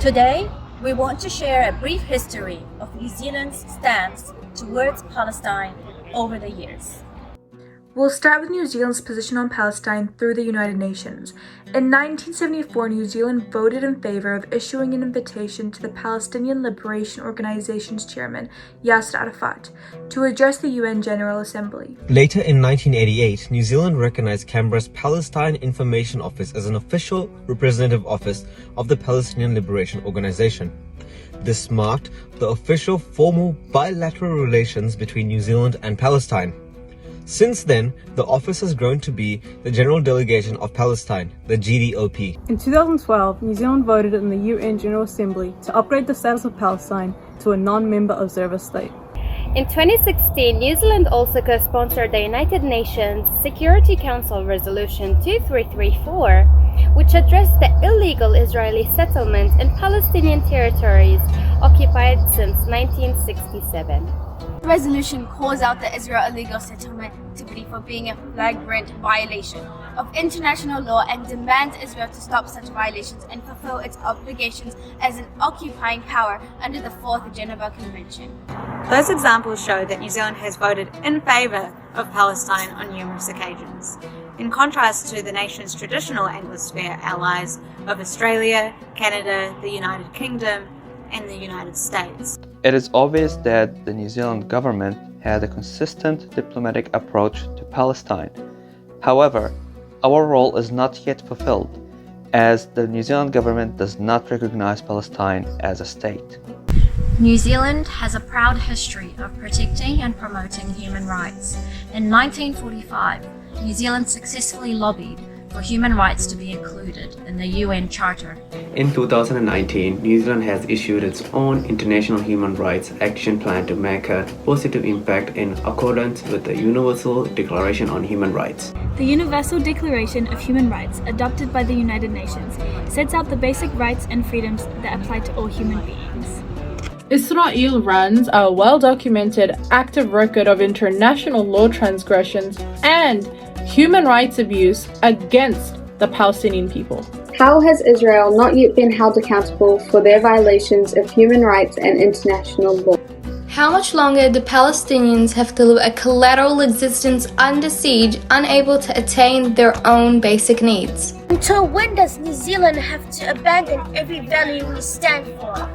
Today, we want to share a brief history of New Zealand's stance towards Palestine over the years. We'll start with New Zealand's position on Palestine through the United Nations. In 1974, New Zealand voted in favor of issuing an invitation to the Palestinian Liberation Organization's chairman, Yasser Arafat, to address the UN General Assembly. Later in 1988, New Zealand recognized Canberra's Palestine Information Office as an official representative office of the Palestinian Liberation Organization. This marked the official formal bilateral relations between New Zealand and Palestine. Since then, the office has grown to be the General Delegation of Palestine, the GDOP. In 2012, New Zealand voted in the UN General Assembly to upgrade the status of Palestine to a non-member observer state. In 2016, New Zealand also co-sponsored the United Nations Security Council Resolution 2334, which addressed the illegal Israeli settlement in Palestinian territories occupied since 1967. The resolution calls out the Israel illegal settlement activity for being a flagrant violation of international law and demands Israel to stop such violations and fulfill its obligations as an occupying power under the 4th Geneva Convention. Those examples show that New Zealand has voted in favour of Palestine on numerous occasions, in contrast to the nation's traditional Anglosphere allies of Australia, Canada, the United Kingdom, and the United States. It is obvious that the New Zealand government had a consistent diplomatic approach to Palestine. However, our role is not yet fulfilled, as the New Zealand government does not recognize Palestine as a state. New Zealand has a proud history of protecting and promoting human rights. In 1945, New Zealand successfully lobbied for human rights to be included in the UN Charter. In 2019, New Zealand has issued its own International Human Rights Action Plan to make a positive impact in accordance with the Universal Declaration on Human Rights. The Universal Declaration of Human Rights, adopted by the United Nations, sets out the basic rights and freedoms that apply to all human beings. Israel runs a well-documented active record of international law transgressions and human rights abuse against the Palestinian people. How has Israel not yet been held accountable for their violations of human rights and international law? How much longer do Palestinians have to live a collateral existence under siege, unable to attain their own basic needs? Until when does New Zealand have to abandon every value we stand for?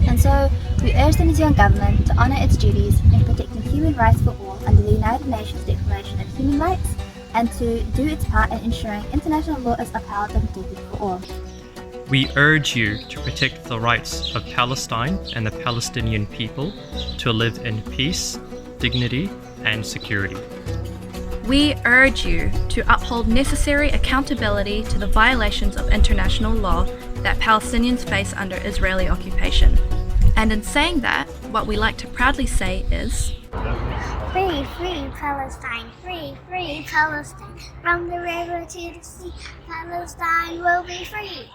And so, we urge the New Zealand Government to honour its duties in protecting human rights for all under the United Nations Declaration of Human Rights, and to do its part in ensuring international law is upheld and protected for all. We urge you to protect the rights of Palestine and the Palestinian people to live in peace, dignity, and security. We urge you to uphold necessary accountability to the violations of international law that Palestinians face under Israeli occupation. And in saying that, what we like to proudly say is, free, free Palestine, free, free Palestine. From the river to the sea, Palestine will be free.